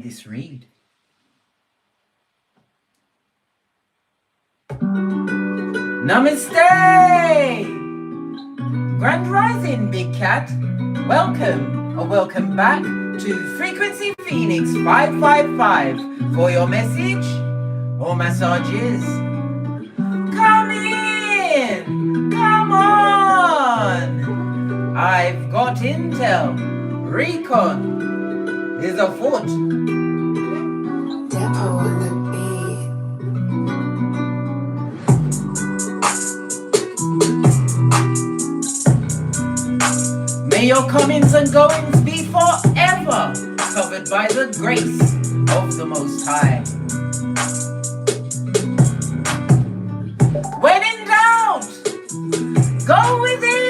this read. Namaste! Grand Rising, Big Cat. Welcome or welcome back to Frequency Phoenix 555 for your message or massages. Come in! Come on! I've got intel. Recon is afoot. Depot on the beat. May your comings and goings be forever covered by the grace of the Most High. When in doubt, go within.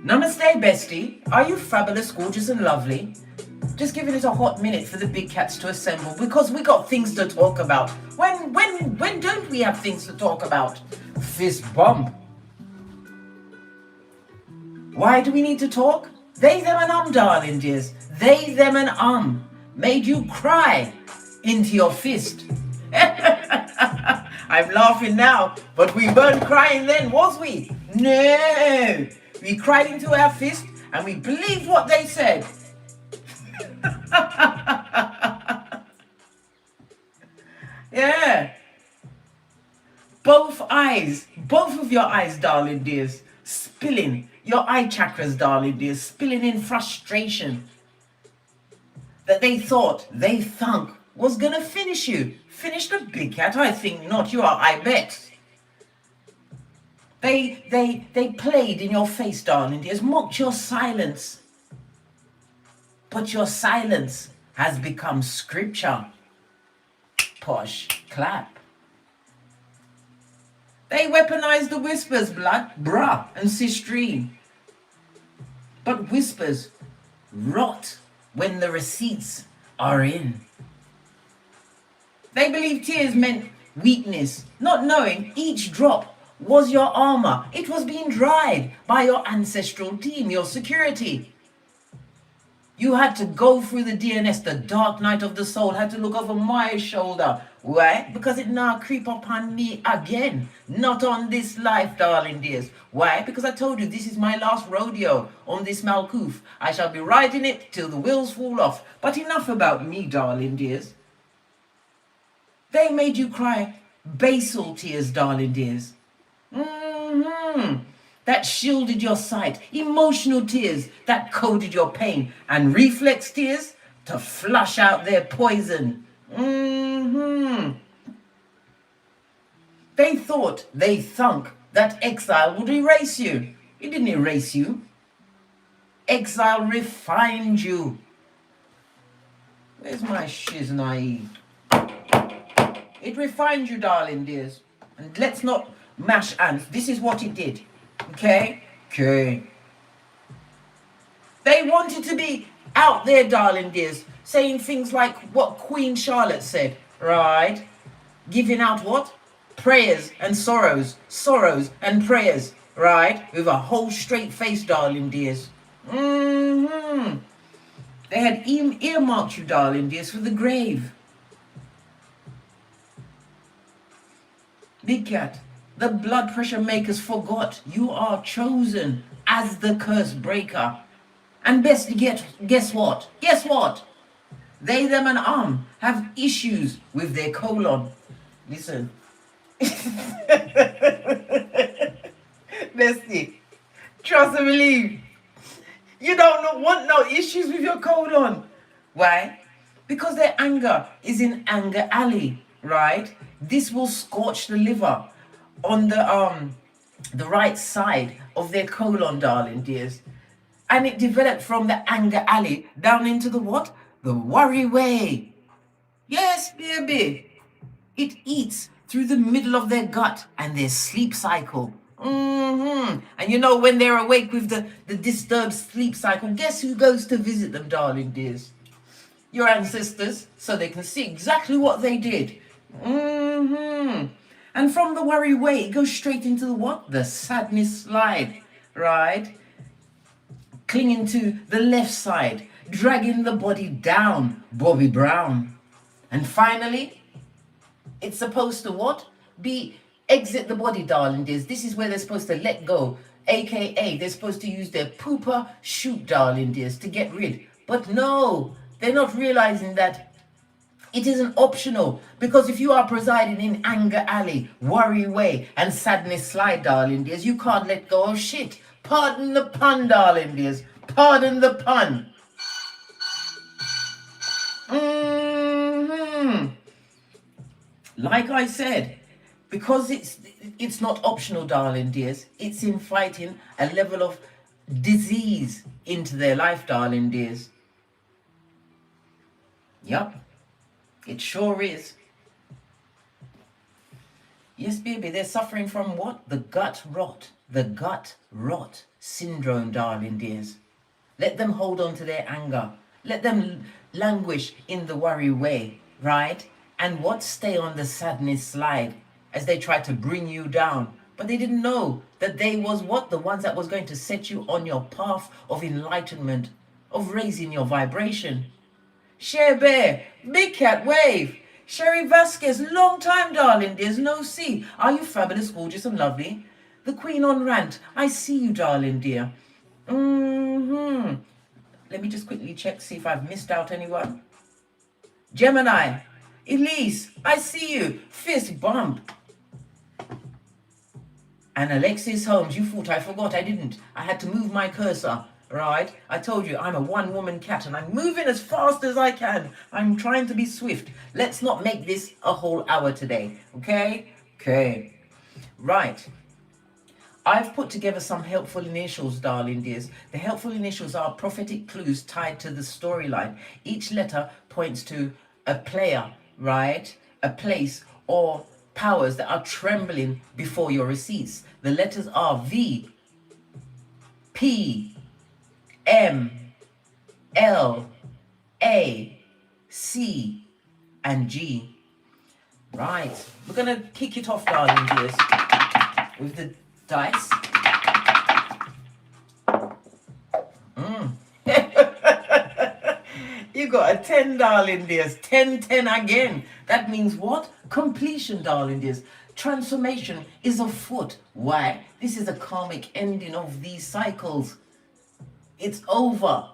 Namaste, bestie. Are you fabulous, gorgeous, and lovely? Just giving it a hot minute for the big cats to assemble because we got things to talk about. When don't we have things to talk about? Fist bump. Why do we need to talk? They, them, and darling dears. They, them, and made you cry into your fist. I'm laughing now, but we weren't crying then, was we? No. We cried into our fist and we believed what they said. Yeah. Both of your eyes, darling dears, spilling. Your eye chakras, darling dears, spilling in frustration. That they thought, they thunk, was gonna finish you. Finish the big cat? I think not. You are, I bet. They played in your face, darling dears, mocked your silence. But your silence has become scripture. Posh, clap. They weaponized the whispers, blood, bruh, and sistrine. But whispers rot when the receipts are in. They believed tears meant weakness, not knowing each drop was your armor. It was being dried by your ancestral team, your security. You had to go through the DNS, the dark night of the soul, had to look over my shoulder. Why? Because it now creep upon me again. Not on this life, darling dears. Why? Because I told you this is my last rodeo on this Malkoof. I shall be riding it till the wheels fall off. But enough about me, darling dears. They made you cry basal tears, darling dears. That shielded your sight, emotional tears that coded your pain, and reflex tears to flush out their poison. They thought, they thunk, that exile would erase you. It didn't erase you. Exile refined you. Where's my shiz naive? It refined you, darling dears. And let's not mash ants. This is what it did. Okay? They wanted to be out there, darling dears, saying things like what Queen Charlotte said, right? Giving out what? Prayers and sorrows and prayers, right? With a whole straight face, darling dears. They had earmarked you, darling dears, for the grave. Big cat. The blood pressure makers forgot you are chosen as the curse breaker. And best guess what? Guess what? They, them, and have issues with their colon. Listen. Bestie, trust and believe. You don't want no issues with your colon. Why? Because their anger is in anger alley, right? This will scorch the liver on the right side of their colon, darling dears. And it developed from the anger alley down into the what? The worry way. Yes, baby. It eats through the middle of their gut and their sleep cycle. And you know, when they're awake with the disturbed sleep cycle, guess who goes to visit them, darling dears? your ancestors so they can see exactly what they did. And from the worry way, it goes straight into the what? The sadness slide, right? Clinging to the left side, dragging the body down, Bobby Brown. And finally, it's supposed to what? Be exit the body, darling dears. This is where they're supposed to let go, aka they're supposed to use their pooper shoot, darling dears, to get rid. But no, they're not realizing that it isn't optional, because if you are presiding in anger alley, worry way, and sadness slide, darling dears, you can't let go of shit. Pardon the pun, darling dears. Pardon the pun. Like I said, because it's not optional, darling dears, it's inviting a level of disease into their life, darling dears. Yup, it sure is. Yes, baby, they're suffering from what? The gut rot. The gut rot syndrome, darling dears. Let them hold on to their anger. Let them languish in the worry way, right? And what? Stay on the sadness slide as they try to bring you down. But they didn't know that they was what? The ones that was going to set you on your path of enlightenment, of raising your vibration. Cher Bear, Big Cat Wave, Sherry Vasquez, long time, darling, there's no see. Are you fabulous, gorgeous and lovely? The Queen on Rant, I see you, darling dear. Let me just quickly check, see if I've missed out anyone. Gemini, Elise, I see you. Fist bump. And Alexis Holmes, you thought I forgot. I didn't. I had to move my cursor. Right? I told you I'm a one-woman cat and I'm moving as fast as I can. I'm trying to be swift. Let's not make this a whole hour today. Okay? Okay. Right. I've put together some helpful initials, darling dears. The helpful initials are prophetic clues tied to the storyline. Each letter points to a player, right? A place or powers that are trembling before your receipts. The letters are V, P, M, L, A, C, and G. Right. We're going to kick it off, darling dears, with the dice. You got a 10, darling dears. 10, 10 again. That means what? Completion, darling dears. Transformation is afoot. Why? This is a karmic ending of these cycles. It's over.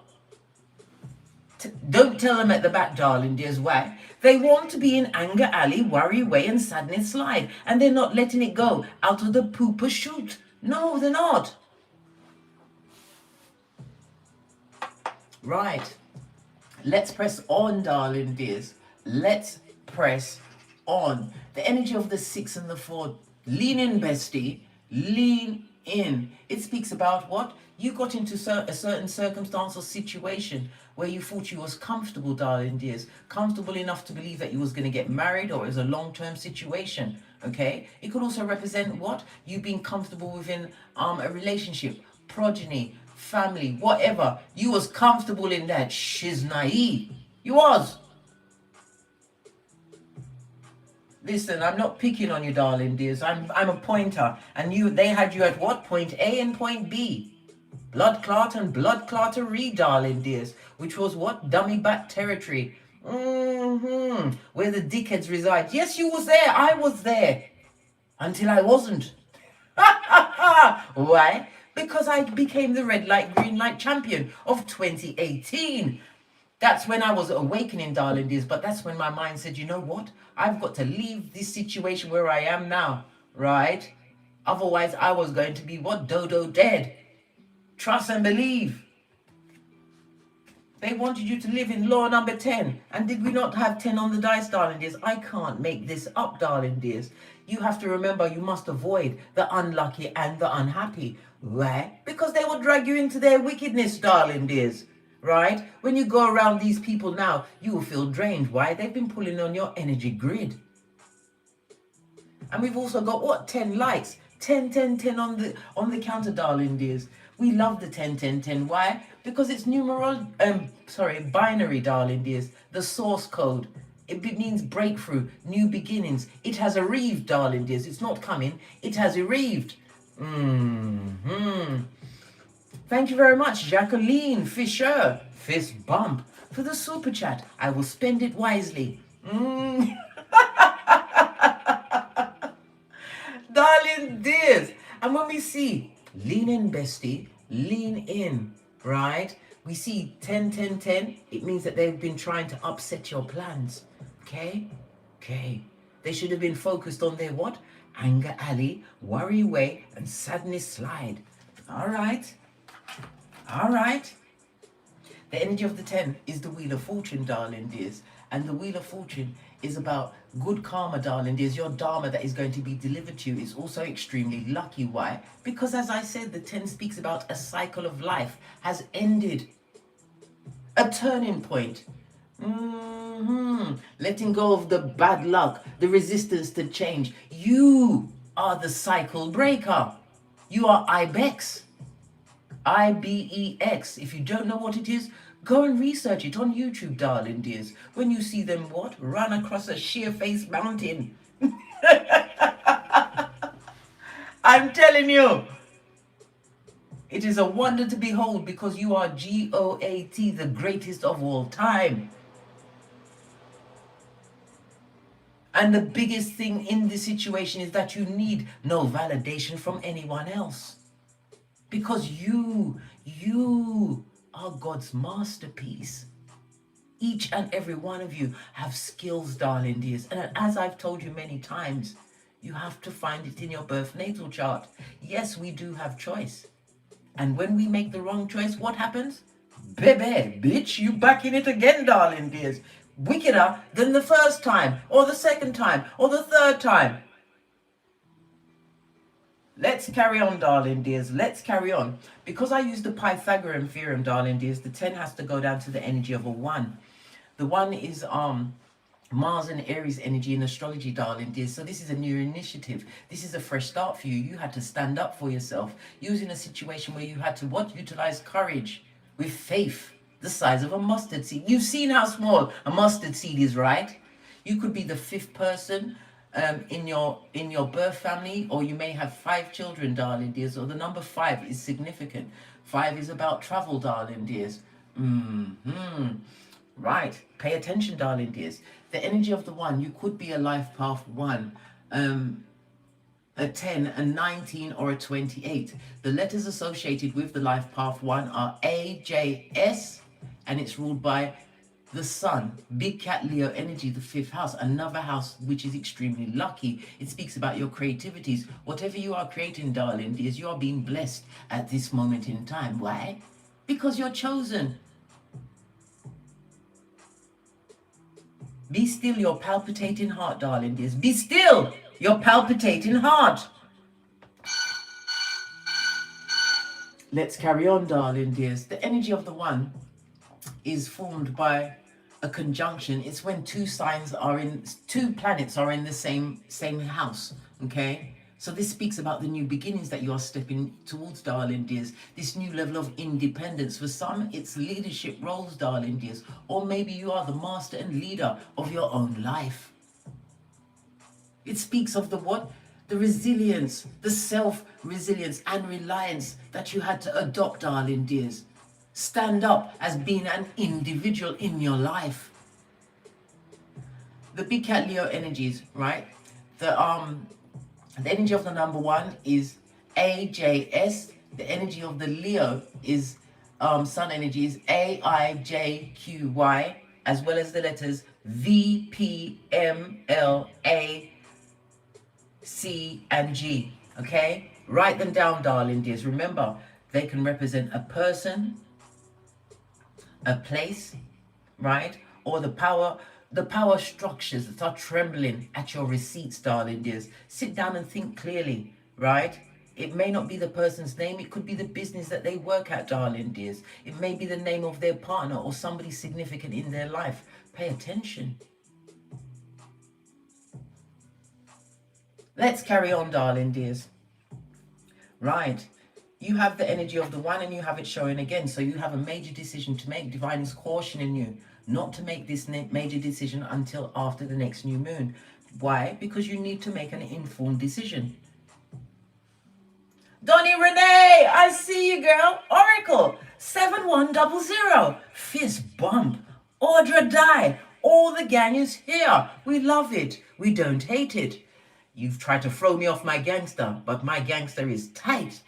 Don't tell them at the back, darling dears. Why? They want to be in anger alley, worry way, and sadness slide. And they're not letting it go out of the pooper chute. No, they're not. Right. Let's press on, darling dears. Let's press on. The energy of the 6 and the 4. Lean in, bestie. Lean in. It speaks about what? You got into a certain circumstance or situation where you thought you was comfortable, darling dears. Comfortable enough to believe that you was going to get married, or it was a long-term situation, okay? It could also represent what? You being comfortable within a relationship, progeny, family, whatever. You was comfortable in that shiznai. You was. Listen, I'm not picking on you, darling dears. I'm a pointer. And they had you at what? Point A and point B. Blood clot and blood clottery, darling dears. Which was what? Dummy bat territory. Where the dickheads reside. Yes, you was there. I was there. Until I wasn't. Why? Because I became the red light, green light champion of 2018. That's when I was awakening, darling dears. But that's when my mind said, you know what? I've got to leave this situation where I am now, right? Otherwise, I was going to be what? Dodo dead. Trust and believe. They wanted you to live in law number 10. And did we not have 10 on the dice, darling dears? I can't make this up, darling dears. You have to remember you must avoid the unlucky and the unhappy. Why? Because they will drag you into their wickedness, darling dears. Right? When you go around these people now, you will feel drained. Why? They've been pulling on your energy grid. And we've also got what? 10 lights. 10, 10, 10 on the counter, darling dears. We love the 10, 10, 10. Why? Because it's binary, darling dears. The source code. It means breakthrough, new beginnings. It has arrived, darling dears. It's not coming. It has arrived. Thank you very much, Jacqueline Fisher, fist bump, for the super chat. I will spend it wisely. Darling dears. And when we see, lean in, bestie, lean in, right? We see 10, 10, 10. It means that they've been trying to upset your plans. Okay? They should have been focused on their what? Anger alley, worry way, and sadness slide. All right. The energy of the 10 is the Wheel of Fortune, darling dears. And the Wheel of Fortune is about good karma, darling dears. Your dharma that is going to be delivered to you is also extremely lucky. Why? Because as I said, the 10 speaks about a cycle of life has ended. A turning point. Letting go of the bad luck, the resistance to change. You are the cycle breaker. You are Ibex. IBEX. If you don't know what it is, go and research it on YouTube, darling dears. When you see them what? Run across a sheer-faced mountain. I'm telling you. It is a wonder to behold because you are GOAT, the greatest of all time. And the biggest thing in this situation is that you need no validation from anyone else. Because you are God's masterpiece. Each and every one of you have skills, darling dears. And as I've told you many times, you have to find it in your birth natal chart. Yes, we do have choice. And when we make the wrong choice, what happens? Baby, bitch, you back in it again, darling dears. Wickeder than the first time, or the second time, or the third time. Let's carry on, darling dears. Let's carry on. Because I use the Pythagorean theorem, darling dears, the 10 has to go down to the energy of a 1. The 1 is Mars and Aries energy in astrology, darling dears. So this is a new initiative. This is a fresh start for you. You had to stand up for yourself. You was in a situation where you had to what? Utilize courage with faith. The size of a mustard seed. You've seen how small a mustard seed is, right? You could be the 5th person in your birth family, or you may have 5 children, darling dears, or the number 5 is significant. 5 is about travel, darling dears. Right. Pay attention, darling dears. The energy of the 1, you could be a life path 1, a 10, a 19, or a 28. The letters associated with the life path 1 are A, J, S, and it's ruled by the sun. Big cat Leo energy, the 5th house, another house which is extremely lucky. It speaks about your creativities. Whatever you are creating, darling dears, you are being blessed at this moment in time. Why? Because you're chosen. Be still your palpitating heart, darling dears. Be still your palpitating heart. Let's carry on, darling dears. The energy of the 1 is formed by a conjunction. It's when two planets are in the same house. Okay, so this speaks about the new beginnings that you are stepping towards, darling dears. This new level of independence. For some, it's leadership roles, darling dears, or maybe you are the master and leader of your own life. It speaks of the what? The resilience, the self-resilience and reliance that you had to adopt, darling dears. Stand up as being an individual in your life. The big cat Leo energies, right? The energy of the number 1 is AJS. The energy of the Leo is sun energy is AIJQY, as well as the letters VPMLA, C, and G. Okay? Write them down, darling dears. Remember, they can represent a person, a place, right? Or the power structures that are trembling at your receipts, darling dears. Sit down and think clearly, right? It may not be the person's name. It could be the business that they work at, darling dears. It may be the name of their partner or somebody significant in their life. Pay attention. Let's carry on, darling dears. Right. You have the energy of the one and you have it showing again. So you have a major decision to make. Divine is cautioning you not to make this major decision until after the next new moon. Why? Because you need to make an informed decision. Donnie Renee, I see you, girl. Oracle, 7100. Fist bump. Audra Die. All the gang is here. We love it. We don't hate it. You've tried to throw me off my gangster, but my gangster is tight.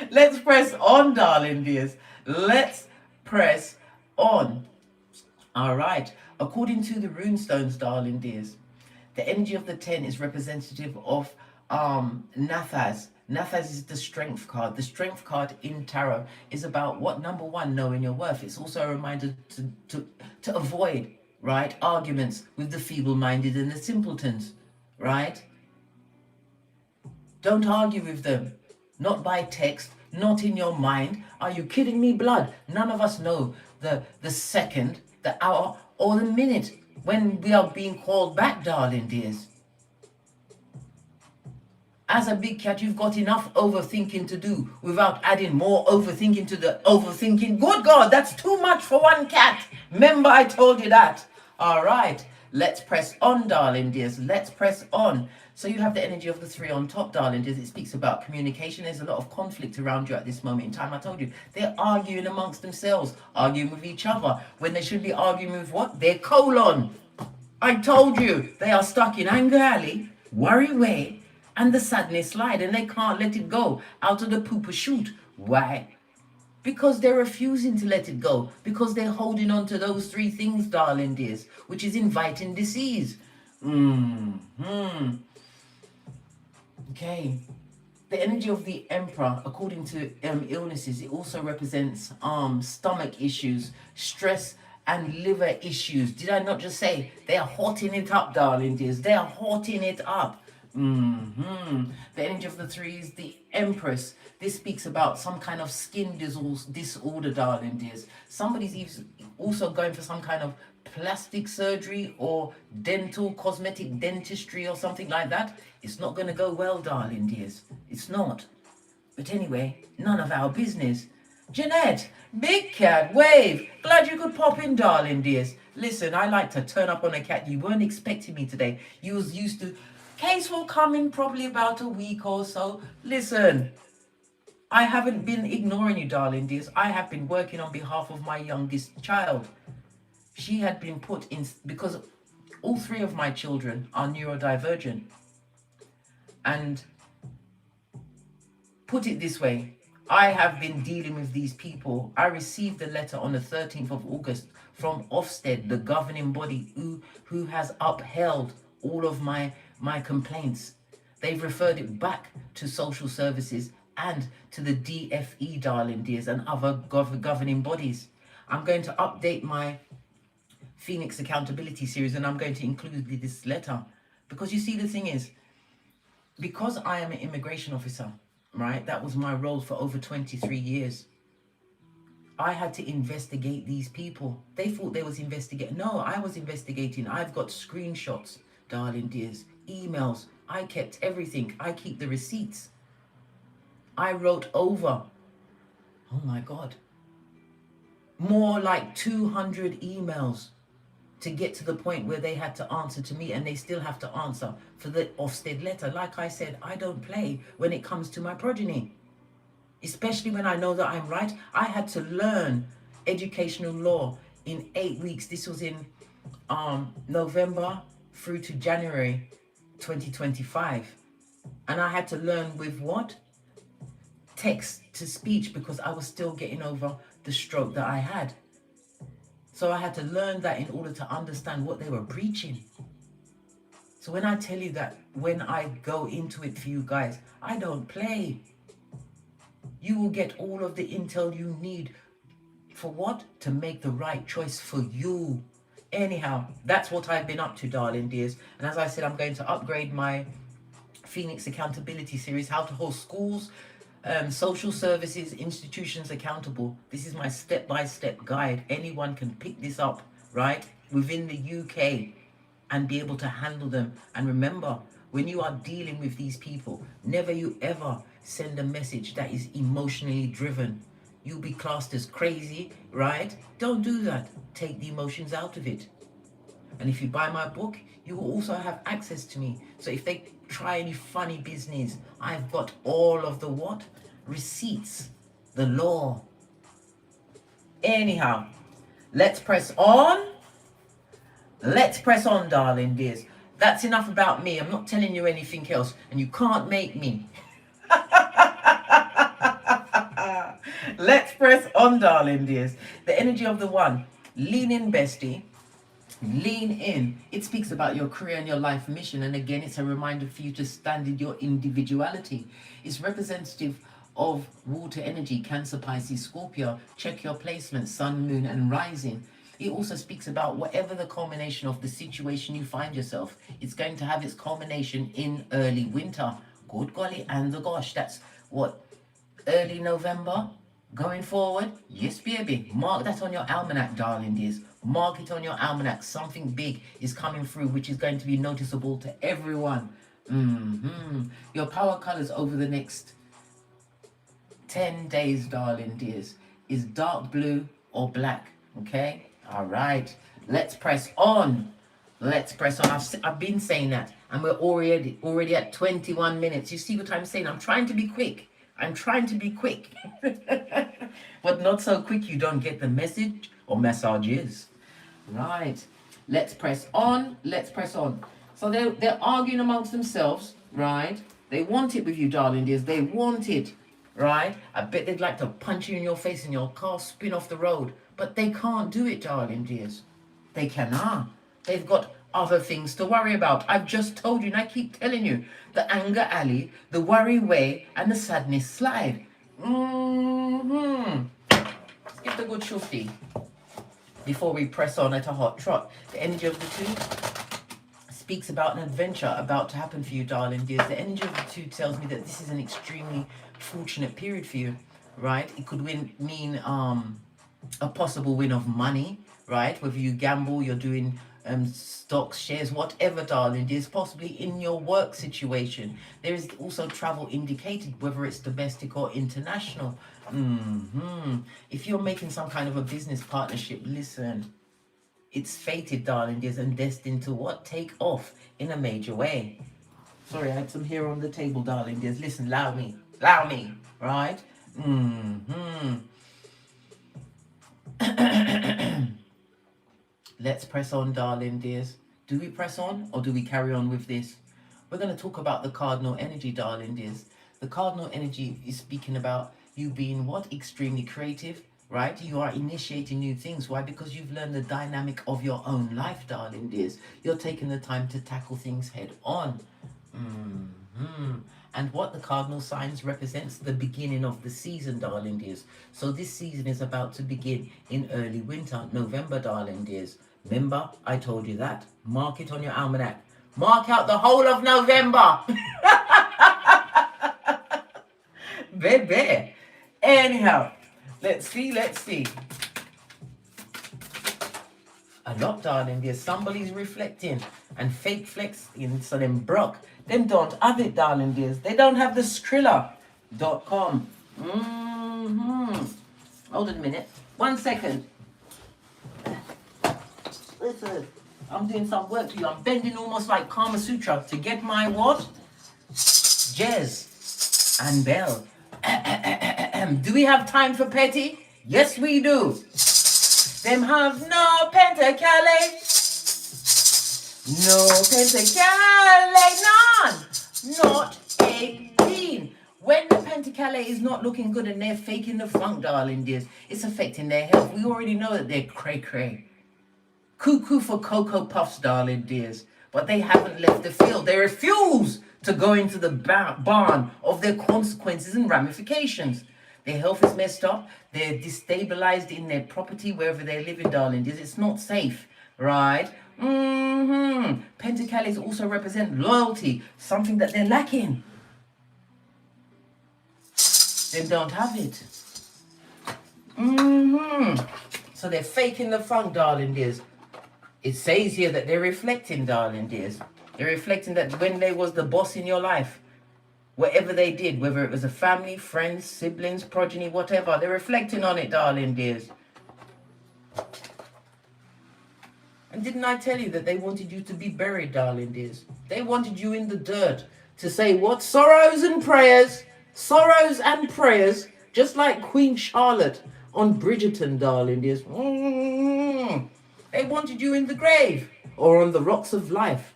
Let's press on, darling dears. Let's press on. All right. According to the runestones, darling dears, the energy of the 10 is representative of Nathaz. Nathaz is the strength card. The strength card in tarot is about what? Number one, knowing your worth. It's also a reminder to avoid, right, arguments with the feeble-minded and the simpletons, right? Don't argue with them. Not by text, not in your mind. Are you kidding me, blood? None of us know the second, the hour, or the minute when we are being called back, darling dears. As a big cat, you've got enough overthinking to do without adding more overthinking to the overthinking. Good God, that's too much for one cat. Remember, I told you that. All right, let's press on, darling dears. Let's press on. So you have the energy of the 3 on top, darling dears. It speaks about communication. There's a lot of conflict around you at this moment in time. I told you, they're arguing amongst themselves, arguing with each other, when they should be arguing with what? Their colon. I told you, they are stuck in anger alley, worry way, and the sadness slide, and they can't let it go out of the pooper chute. Why? Because they're refusing to let it go, because they're holding on to those 3 things, darling dears, which is inviting disease. Okay. The energy of the Emperor, according to illnesses, it also represents stomach issues, stress, and liver issues. Did I not just say they are hotting it up, darling dears? They are hotting it up. The energy of the 3 is the Empress. This speaks about some kind of skin disorder, darling dears. Somebody's also going for some kind of plastic surgery or dental, cosmetic dentistry or something like that. It's not going to go well, darling dears. It's not. But anyway, none of our business. Jeanette, big cat, wave. Glad you could pop in, darling dears. Listen, I like to turn up on a cat. You weren't expecting me today. You was used to... Case will come in probably about a week or so. Listen, I haven't been ignoring you, darling dears. I have been working on behalf of my youngest child. She had been put in... Because all 3 of my children are neurodivergent. And put it this way, I have been dealing with these people. I received a letter on the 13th of August from Ofsted, the governing body who has upheld all of my complaints. They've referred it back to social services and to the DFE, darling dears, and other governing bodies. I'm going to update my Phoenix Accountability series, and I'm going to include this letter. Because you see, the thing is, because I am an immigration officer, right? That was my role for over 23 years. I had to investigate these people. They thought they was investigating. No, I was investigating. I've got screenshots, darling dears, emails. I kept everything. I keep the receipts. I wrote over, oh my God, more like 200 emails to get to the point where they had to answer to me, and they still have to answer for the Ofsted letter. Like I said, I don't play when it comes to my progeny, especially when I know that I'm right. I had to learn educational law in 8 weeks. This was in November through to January 2025. And I had to learn with what? Text to speech, because I was still getting over the stroke that I had. So I had to learn that in order to understand what they were preaching. So when I tell you that, when I go into it for you guys, I don't play. You will get all of the intel you need. For what? To make the right choice for you. Anyhow, that's what I've been up to, darling dears. And as I said, I'm going to upgrade my Phoenix Accountability series, how to hold schools, social services, institutions accountable. This is my step-by-step guide. Anyone can pick this up, right, within the UK and be able to handle them. And remember, when you are dealing with these people, never you ever send a message that is emotionally driven. You'll be classed as crazy, right? Don't do that. Take the emotions out of it. And if you buy my book, you will also have access to me. So if they try any funny business, I've got all of the what? Receipts, the law. Anyhow, let's press on. Let's press on, darling dears. That's enough about me. I'm not telling you anything else, and you can't make me. Let's press on, darling dears. The energy of the one. Lean in, bestie. Lean in. It speaks about your career and your life mission. And again, it's a reminder for you to stand in your individuality. It's representative of water energy, Cancer, Pisces, Scorpio. Check your placement, sun, moon, and rising. It also speaks about whatever the culmination of the situation you find yourself, it's going to have its culmination in early winter. Good golly and the gosh, that's what, early November going forward? Yes, baby. Mark that on your almanac, darling dears. Mark it on your almanac. Something big is coming through, which is going to be noticeable to everyone. Your power colors over the next 10 days, darling dears, is dark blue or black. Okay? All right. Let's press on. Let's press on. I've been saying that, and we're already at 21 minutes. You see what I'm saying? I'm trying to be quick. I'm trying to be quick. But not so quick you don't get the message or messages. Right. Let's press on. Let's press on. So they're arguing amongst themselves, right? They want it with you, darling dears. They want it, right? I bet they'd like to punch you in your face and your car spin off the road. But they can't do it, darling dears. They cannot. They've got other things to worry about. I've just told you, and I keep telling you, the anger alley, the worry way, and the sadness slide. Let's give the good shufti before we press on at a hot trot. The energy of the two speaks about an adventure about to happen for you, darling dears. The energy of the two tells me that this is an extremely fortunate period for you, right? It could mean a possible win of money, right? Whether you gamble, you're doing stocks, shares, whatever, darling dears, possibly in your work situation. There is also travel indicated, whether it's domestic or international. If you're making some kind of a business partnership, listen, it's fated, darling dears, and destined to what? Take off in a major way. Sorry, I had some hair on the table, darling dears. Listen, allow me, right? Let's press on, darling dears. Do we press on or do we carry on with this? We're going to talk about the cardinal energy, darling dears. The cardinal energy is speaking about you being what? Extremely creative, right? You are initiating new things. Why? Because you've learned the dynamic of your own life, darling dears. You're taking the time to tackle things head on. And what the cardinal signs represents the beginning of the season, darling dears. So this season is about to begin in early winter, November, darling dears. Remember, I told you that. Mark it on your almanac. Mark out the whole of November. Baby. Anyhow, let's see. A lot, darling dears. Somebody's reflecting and fake flexing, so them broke. Them don't have it, darling dears. They don't have the Skrilla.com. Hold on a minute. 1 second. Listen, I'm doing some work for you. I'm bending almost like Kama Sutra to get my what? Jez and bell. Do we have time for petty? Yes, we do. Them have no pentacale. No pentacale, none. Not 18. When the pentacale is not looking good and they're faking the funk, darling dears, it's affecting their health. We already know that they're cray-cray. Cuckoo for Cocoa Puffs, darling dears. But they haven't left the field. They refuse to go into the barn of their consequences and ramifications. Their health is messed up. They're destabilized in their property, wherever they're living, darling dears. It's not safe, right? Pentacles also represent loyalty, something that they're lacking. They don't have it. So they're faking the funk, darling dears. It says here that they're reflecting, darling dears. They're reflecting that when they was the boss in your life, whatever they did, whether it was a family, friends, siblings, progeny, whatever, they're reflecting on it, darling dears. And didn't I tell you that they wanted you to be buried, darling dears? They wanted you in the dirt to say what? Sorrows and prayers, just like Queen Charlotte on Bridgerton, darling dears. They wanted you in the grave or on the rocks of life.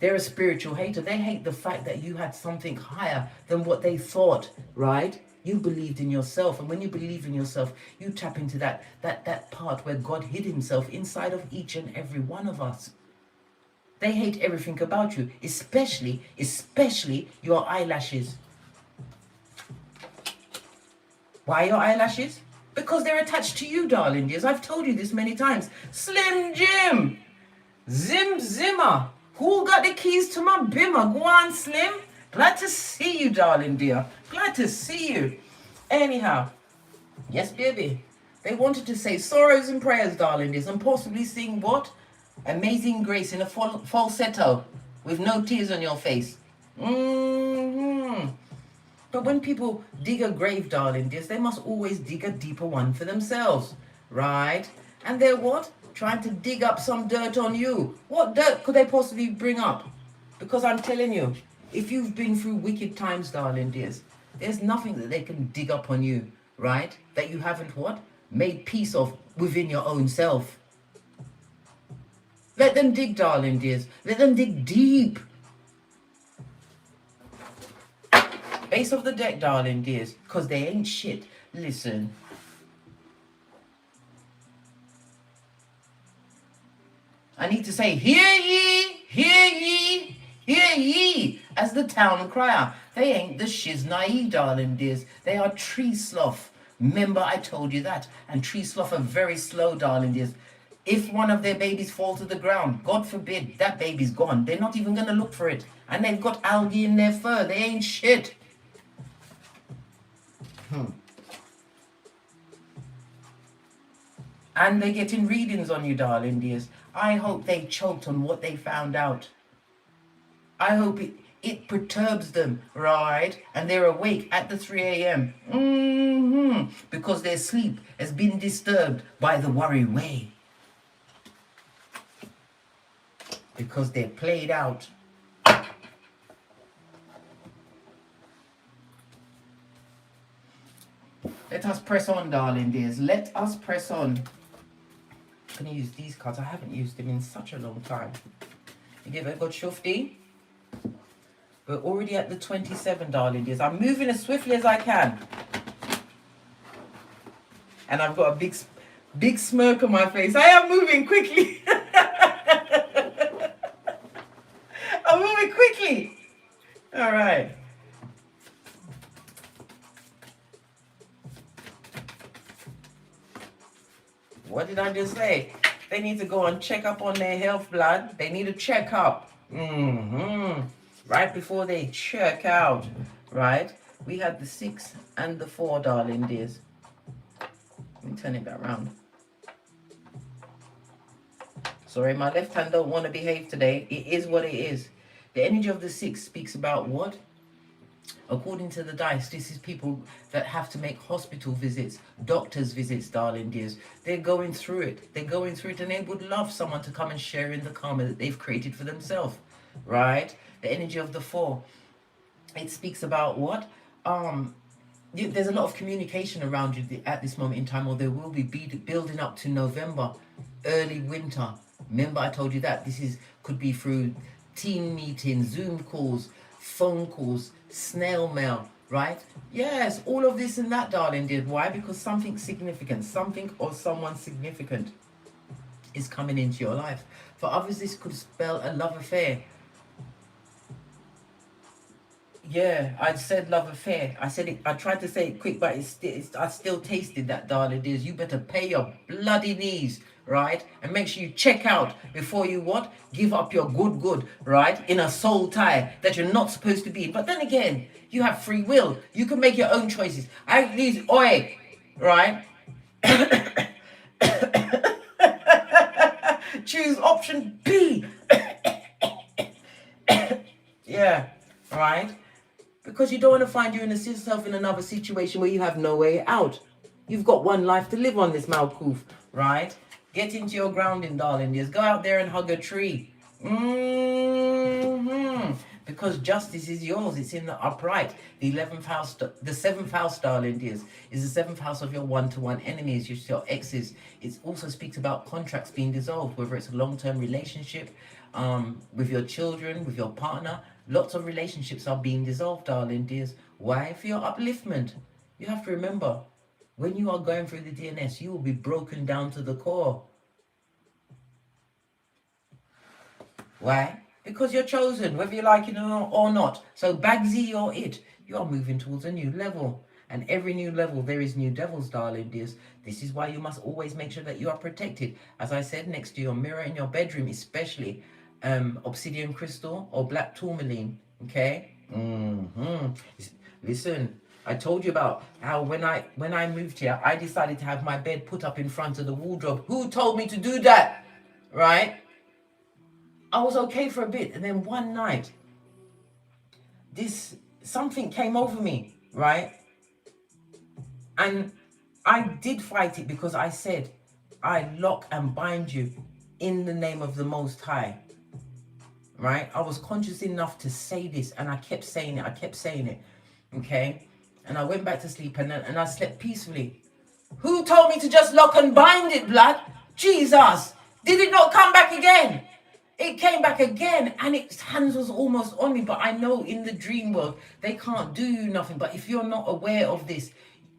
They're a spiritual hater. They hate the fact that you had something higher than what they thought, right? You believed in yourself, and when you believe in yourself, you tap into that part where God hid himself inside of each and every one of us. They hate everything about you, especially your eyelashes. Why your eyelashes? Because they're attached to you, darling dears. I've told you this many times. Slim Jim, Zim Zimmer. Who got the keys to my bimmer? Go on, Slim. Glad to see you, darling dear. Glad to see you. Anyhow, yes, baby. They wanted to say sorrows and prayers, darling dears, and possibly sing what? Amazing Grace in a falsetto with no tears on your face. But when people dig a grave, darling dears, they must always dig a deeper one for themselves, right? And they're what? Trying to dig up some dirt on you. What dirt could they possibly bring up? Because I'm telling you, if you've been through wicked times, darling dears, there's nothing that they can dig up on you, right? That you haven't what? Made peace of within your own self. Let them dig, darling dears. Let them dig deep. Base of the deck, darling dears, because they ain't shit. Listen. I need to say, hear ye, hear ye, hear ye, as the town crier. They ain't the shiznai, darling dears. They are tree sloth. Remember, I told you that. And tree sloth are very slow, darling dears. If one of their babies fall to the ground, God forbid, that baby's gone. They're not even going to look for it. And they've got algae in their fur. They ain't shit. And they're getting readings on you, darling dears. I hope they choked on what they found out. I hope it perturbs them, right? And they're awake at the 3 a.m. Because their sleep has been disturbed by the worry way. Because they're played out. Let us press on, darling dears. Let us press on. I'm going to use these cards. I haven't used them in such a long time. You give it a good shufti. We're already at the 27, darling dears. I'm moving as swiftly as I can. And I've got a big smirk on my face. I am moving quickly. I'm moving quickly. All right. What did I just say? They need to go and check up on their health, blood. They need a checkup. Right before they check out. Right? We had the 6 and the 4, darling dears. Let me turn it back around. Sorry, my left hand don't want to behave today. It is what it is. The energy of the 6 speaks about what? According to the dice, this is people that have to make hospital visits, doctor's visits, darling dears. They're going through it. They're going through it, and they would love someone to come and share in the karma that they've created for themselves, right? The energy of the 4. It speaks about what? There's a lot of communication around you at this moment in time, or there will be building up to November, early winter. Remember, I told you that this could be through team meetings, Zoom calls, phone calls, snail mail, right? Yes, all of this and that, darling dear. Why? Because something significant, something or someone significant is coming into your life. For others, this could spell a love affair. Yeah, I said love affair. I said it. I tried to say it quick, but I still tasted that, darling dears. You better pay your bloody knees, right? And make sure you check out before you what? Give up your good, right? In a soul tie that you're not supposed to be in. But then again, you have free will. You can make your own choices. I use oil, right? Choose option B. because you don't want to find yourself in another situation where you have no way out. You've got one life to live on this Malkuf, right? Get into your grounding, darling dears. Go out there and hug a tree. Because justice is yours. It's in the upright. The 11th house, the 7th house, darling dears, is the 7th house of your one-to-one enemies, your exes. It also speaks about contracts being dissolved, whether it's a long-term relationship, with your children, with your partner. Lots of relationships are being dissolved, darling dears. Why? For your upliftment. You have to remember, when you are going through the DNS, you will be broken down to the core. Why? Because you're chosen, whether you like it or not. So Bagsy, you're it. You are moving towards a new level. And every new level, there is new devils, darling dears. This is why you must always make sure that you are protected. As I said, next to your mirror in your bedroom, especially obsidian crystal or black tourmaline. Okay? Listen, I told you about how when I moved here, I decided to have my bed put up in front of the wardrobe. Who told me to do that? Right? I was okay for a bit, and then one night, something came over me, right? And I did fight it because I said, I lock and bind you in the name of the Most High, right? I was conscious enough to say this, and I kept saying it, okay? And I went back to sleep, and I slept peacefully. Who told me to just lock and bind it, blood? Jesus! Did it not come back again? It came back again, and its hands was almost on me. But I know in the dream world, they can't do you nothing. But if you're not aware of this,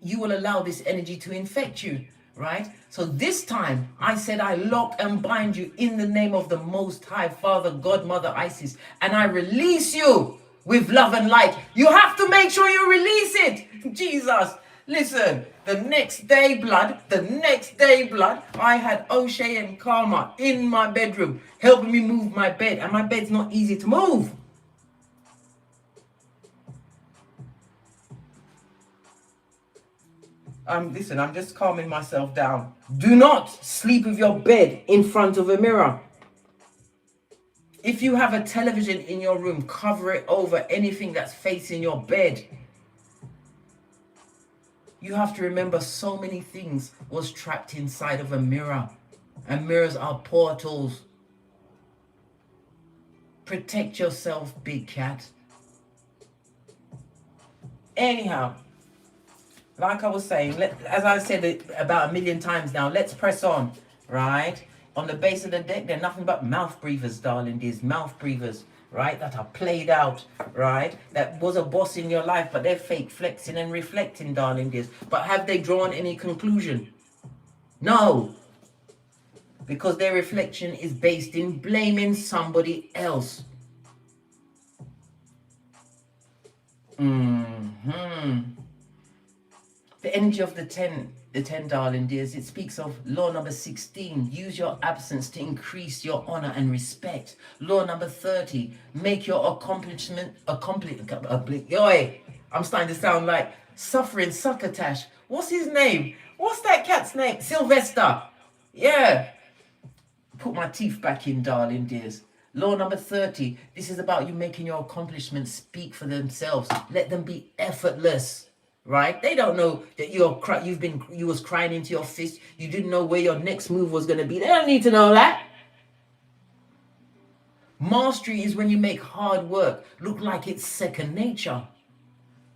you will allow this energy to infect you, right? So this time, I said, I lock and bind you in the name of the Most High, Father, God, Mother, Isis. And I release you with love and light. You have to make sure you release it. Jesus. Listen, the next day, blood, I had O'Shea and Karma in my bedroom, helping me move my bed. And my bed's not easy to move. Listen, I'm just calming myself down. Do not sleep with your bed in front of a mirror. If you have a television in your room, cover it over anything that's facing your bed. You have to remember so many things was trapped inside of a mirror. And mirrors are portals. Protect yourself, big cat. Anyhow, like I was saying, as I said it about 1,000,000 times now, let's press on, right? On the base of the deck, they're nothing but mouth breathers, darling. These mouth breathers, right? That are played out, right? That was a boss in your life, but they're fake flexing and reflecting, darling dears. But have they drawn any conclusion? No. Because their reflection is based in blaming somebody else. The energy of the 10, darling dears, it speaks of law number 16. Use your absence to increase your honor and respect. Law number 30. Make your accomplishment I'm starting to sound like suffering succotash. What's his name? What's that cat's name? Sylvester. Yeah. Put my teeth back in, darling dears. Law number 30. This is about you making your accomplishments speak for themselves. Let them be effortless. Right? They don't know that you was crying into your fist. You didn't know where your next move was going to be. They don't need to know that. Mastery is when you make hard work look like it's second nature.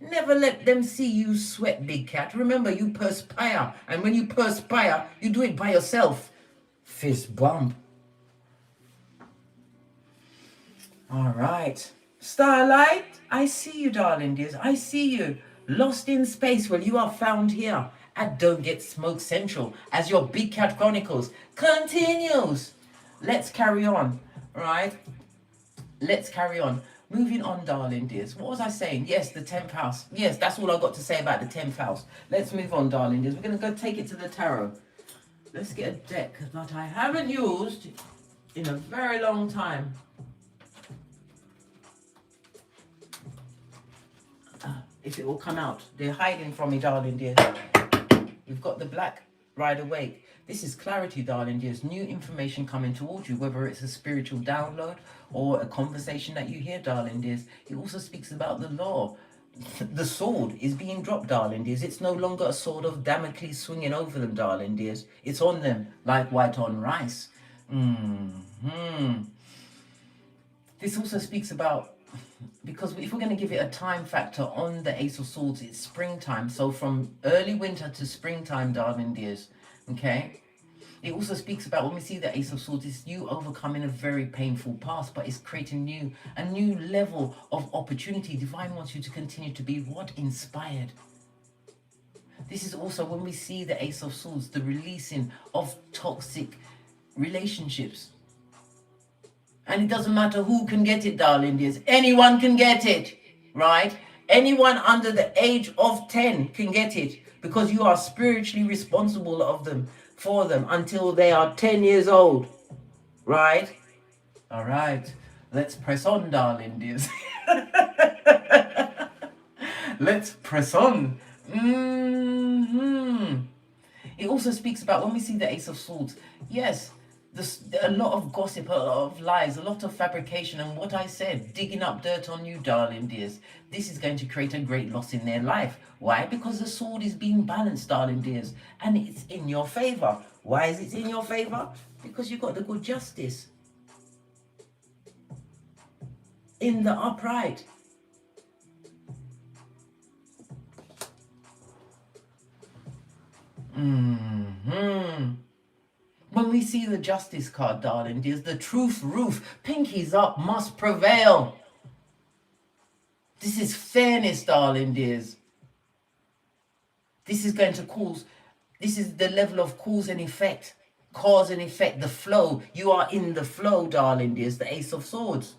Never let them see you sweat, big cat. Remember, you perspire. And when you perspire, you do it by yourself. Fist bump. All right. Starlight, I see you, darling dears. I see you. Lost in space, well, you are found here at Don't Get Smoke Central as your Big Cat Chronicles continues. Let's carry on, right? Let's carry on. Moving on, darling dears. What was I saying? Yes, the 10th house. Yes, that's all I got to say about the 10th house. Let's move on, darling dears. We're going to go take it to the tarot. Let's get a deck that I haven't used in a very long time. If it will come out. They're hiding from me, darling dear. We've got the Black Rider Waite. This is clarity, darling dears. New information coming towards you, whether it's a spiritual download or a conversation that you hear, darling dears. It also speaks about the law, the sword is being dropped, darling dears. It's no longer a sword of Damocles swinging over them, darling dears. It's on them like white on rice. This also speaks about, because if we're going to give it a time factor on the Ace of Swords, it's springtime. So from early winter to springtime, darling dears. Okay. It also speaks about, when we see the Ace of Swords, it's you overcoming a very painful past, but it's creating a new level of opportunity. Divine wants you to continue to be what? Inspired. This is also, when we see the Ace of Swords, the releasing of toxic relationships. And it doesn't matter who can get it, darling dears. Anyone can get it, right? Anyone under the age of 10 can get it, because you are spiritually responsible for them until they are 10 years old, right? All right, let's press on, darling dears. Let's press on. It also speaks about, when we see the Ace of Swords, yes, a lot of gossip, a lot of lies, a lot of fabrication, and what I said, digging up dirt on you, darling dears. This is going to create a great loss in their life. Why? Because the sword is being balanced, darling dears, and it's in your favor. Why is it in your favor? Because you've got the good justice in the upright. When we see the justice card, darling dears, the truth roof, pinkies up, must prevail. This is fairness, darling dears. This is going to cause, this is the level of cause and effect. Cause and effect, the flow. You are in the flow, darling dears, the Ace of Swords.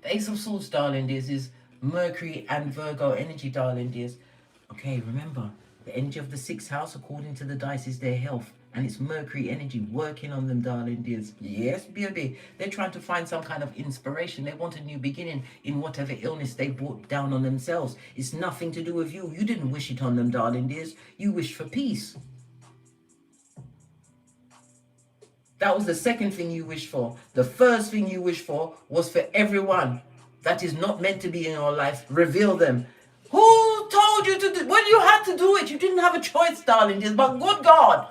The Ace of Swords, darling dears, is Mercury and Virgo energy, darling dears. Okay, remember, the energy of the 6th house, according to the dice, is their health. And it's Mercury energy working on them, darling dears. Yes, baby. They're trying to find some kind of inspiration. They want a new beginning in whatever illness they brought down on themselves. It's nothing to do with you. You didn't wish it on them, darling dears. You wished for peace. That was the second thing you wished for. The first thing you wished for was for everyone that is not meant to be in your life. Reveal them. Who told you to do? When you had to do it, you didn't have a choice, darling dears. But good God,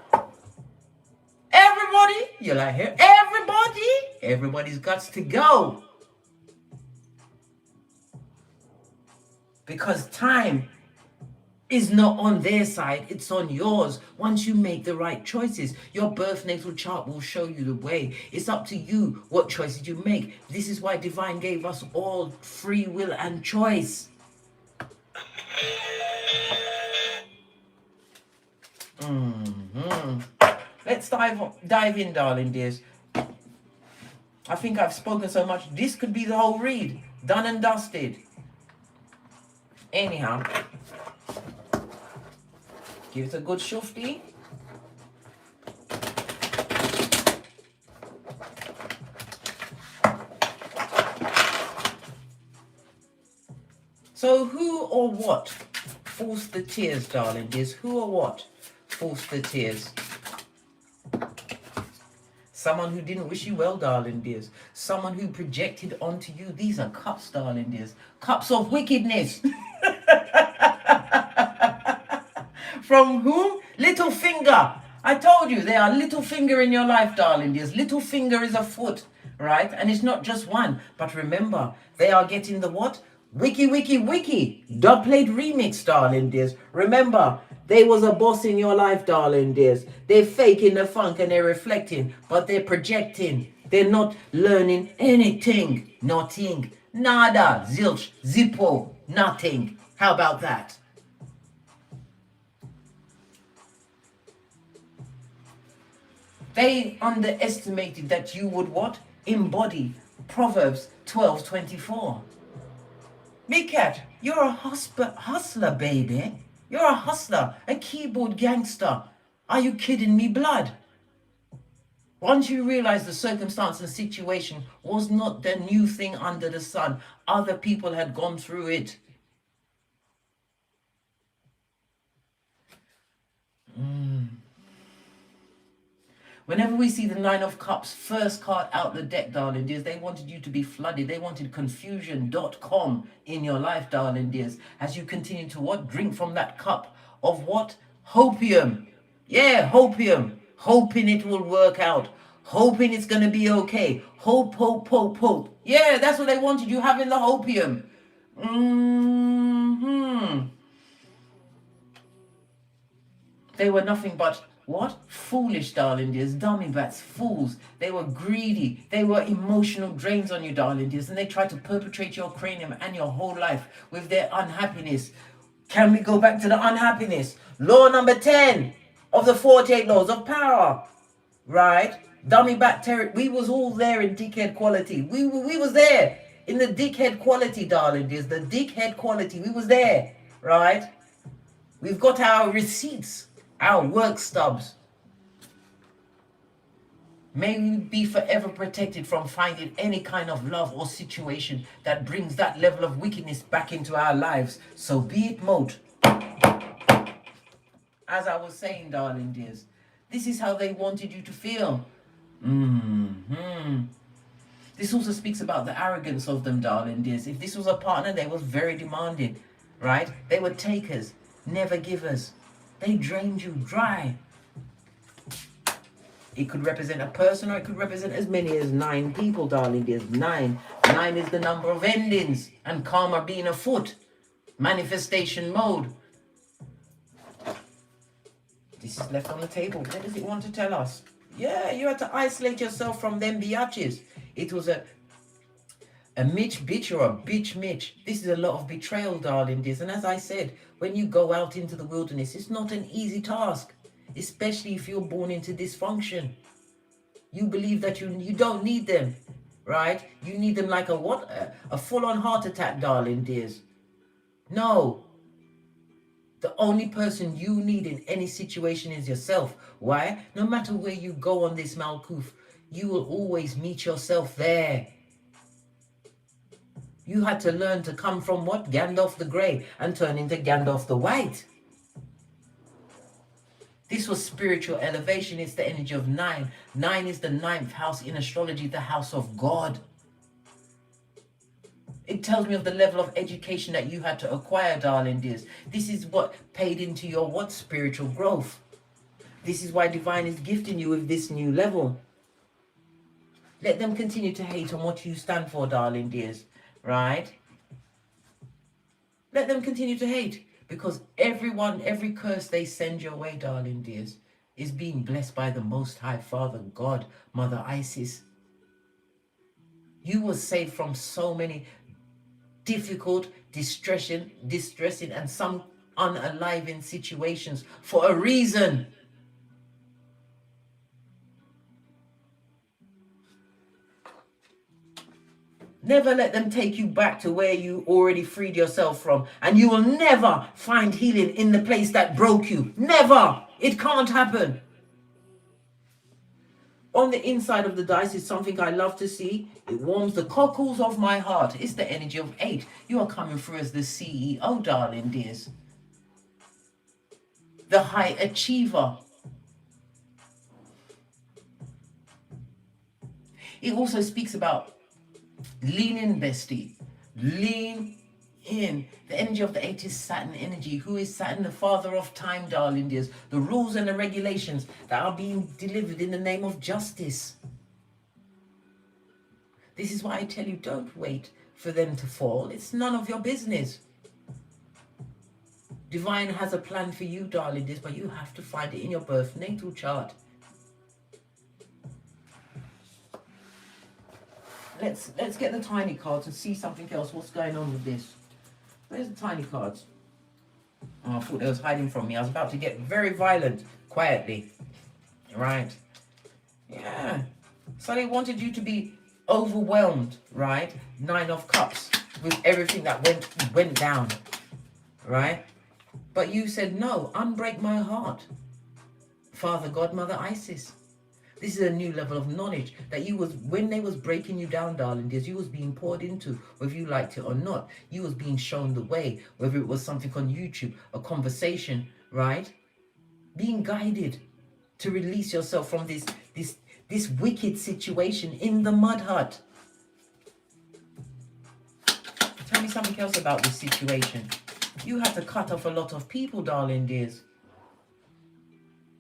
everybody, you're like here, everybody's got to go, because time is not on their side, it's on yours. Once you make the right choices, your birth natal chart will show you the way. It's up to you what choices you make. This is why Divine gave us all free will and choice. Let's dive in, darling dears. I think I've spoken so much. This could be the whole read. Done and dusted. Anyhow, give it a good shufty. So who or what forced the tears, darling dears? Who or what forced the tears? Someone who didn't wish you well, darling dears. Someone who projected onto you. These are cups, darling dears. Cups of wickedness. From whom? Little finger. I told you, there are little finger in your life, darling dears. Little finger is a foot, right? And it's not just one. But remember, they are getting the what? Wiki, wiki, wiki. Dub played remix, darling dears. Remember, they was a boss in your life, darling dears. They're faking the funk and they're reflecting, but they're projecting. They're not learning anything. Nothing. Nada. Zilch. Zippo. Nothing. How about that? They underestimated that you would what? Embody Proverbs 12:24. Big Cat, you're a hustler, baby. You're a hustler, a keyboard gangster. Are you kidding me, blood? Once you realize the circumstance and situation was not the new thing under the sun, other people had gone through it. Whenever we see the Nine of Cups, first card out the deck, darling dears, they wanted you to be flooded. They wanted confusion.com in your life, darling dears, as you continue to what? Drink from that cup of what? Hopium. Yeah, hopium. Hoping it will work out. Hoping it's going to be okay. Hope, hope, hope, hope. Yeah, that's what they wanted you having, the hopium. They were nothing but what? Foolish, darling dears, dummy bats, fools. They were greedy. They were emotional drains on you, darling dears, and they tried to perpetrate your cranium and your whole life with their unhappiness. Can we go back to the unhappiness? Law number 10 of the 48 laws of power, right? Dummy bat terror. We was all there in dickhead quality. We was there in the dickhead quality, darling dears. The dickhead quality. We was there, right? We've got our receipts, our work stubs. May we be forever protected from finding any kind of love or situation that brings that level of wickedness back into our lives. So be it mote. As I was saying, darling dears, this is how they wanted you to feel. This also speaks about the arrogance of them, darling dears. If this was a partner, they was very demanding, right? They were takers, never givers. They drained you dry. It could represent a person, or it could represent as many as 9 people, darling dears. 9. 9 is the number of endings, and karma being afoot. Manifestation mode. This is left on the table. What does it want to tell us? Yeah, you had to isolate yourself from them biatches. It was a Mitch bitch or a bitch Mitch. This is a lot of betrayal, darling dears. And as I said, when you go out into the wilderness, it's not an easy task. Especially if you're born into dysfunction. You believe that you don't need them, right? You need them like a what? A full-on heart attack, darling dears. No. The only person you need in any situation is yourself. Why? No matter where you go on this Malkuth, you will always meet yourself there. You had to learn to come from what? Gandalf the Grey and turn into Gandalf the White. This was spiritual elevation. It's the energy of 9. 9 is the 9th house in astrology, the house of God. It tells me of the level of education that you had to acquire, darling dears. This is what paid into your what? Spiritual growth. This is why divine is gifting you with this new level. Let them continue to hate on what you stand for, darling dears. Right? Let them continue to hate. Because everyone, every curse they send your way, darling dears, is being blessed by the Most High Father, God, Mother Isis. You were saved from so many difficult, distressing, and some unaliving situations for a reason. Never let them take you back to where you already freed yourself from. And you will never find healing in the place that broke you. Never. It can't happen. On the inside of the dice is something I love to see. It warms the cockles of my heart. It's the energy of 8. You are coming through as the CEO, darling dears. The high achiever. It also speaks about lean in, bestie. Lean in. The energy of the 8 is Saturn energy. Who is Saturn? The father of time, darling dears. The rules and the regulations that are being delivered in the name of justice. This is why I tell you, don't wait for them to fall. It's none of your business. Divine has a plan for you, darling dears, but you have to find it in your birth natal chart. Let's get the tiny cards and see something else. What's going on with this? Where's the tiny cards? Oh, I thought they was hiding from me. I was about to get very violent quietly. Right. Yeah. So they wanted you to be overwhelmed, right? 9 of Cups with everything that went down. Right? But you said, no, unbreak my heart. Father, God, Mother Isis. This is a new level of knowledge that you was, when they was breaking you down, darling dears, you was being poured into, whether you liked it or not. You was being shown the way, whether it was something on YouTube, a conversation, right? Being guided to release yourself from this wicked situation in the mud hut. Tell me something else about this situation. You had to cut off a lot of people, darling dears.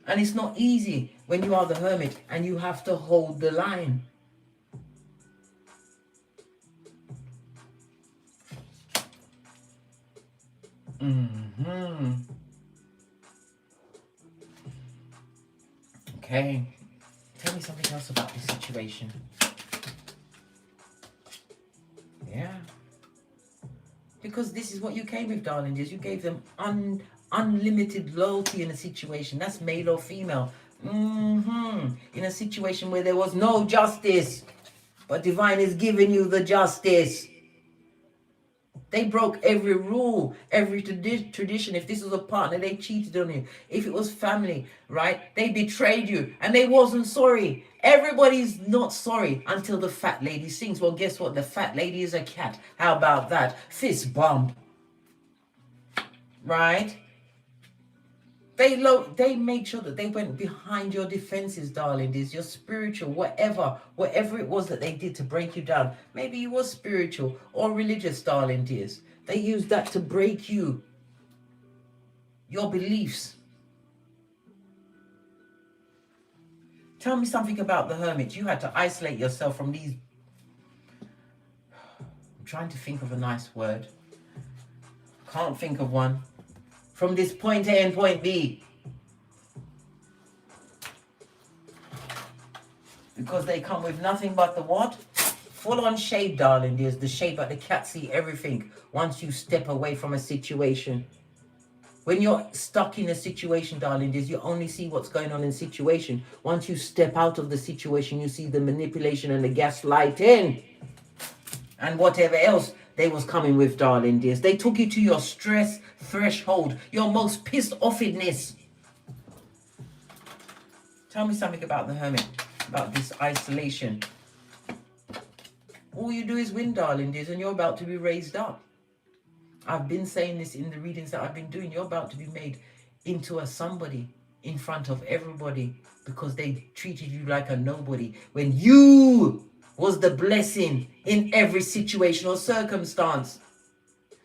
And it's not easy when you are the hermit and you have to hold the line. Okay. Tell me something else about this situation. Yeah. Because this is what you came with, darling dears. You gave them unlimited loyalty in a situation. That's male or female. In a situation where there was no justice. But divine is giving you the justice. They broke every rule, every tradition. If this was a partner, they cheated on you. If it was family, right? They betrayed you and they wasn't sorry. Everybody's not sorry until the fat lady sings. Well, guess what? The fat lady is a cat. How about that? Fist bump. Right? They made sure that they went behind your defenses, darling. This your spiritual, whatever it was that they did to break you down. Maybe you was spiritual or religious, darling dears. They used that to break you, your beliefs. Tell me something about the hermit. You had to isolate yourself from these. I'm trying to think of a nice word. Can't think of one. From this point A and point B. Because they come with nothing but the what? Full-on shape, darling. There's the shape that the cat see everything once you step away from a situation. When you're stuck in a situation, darling, you only see what's going on in the situation. Once you step out of the situation, you see the manipulation and the gaslighting. And whatever else they was coming with, darling dears. They took you to your stress threshold, your most pissed offedness. Tell me something about the hermit, about this isolation. All you do is win, darling dears, and you're about to be raised up. I've been saying this in the readings that I've been doing. You're about to be made into a somebody in front of everybody because they treated you like a nobody when you was the blessing in every situation or circumstance.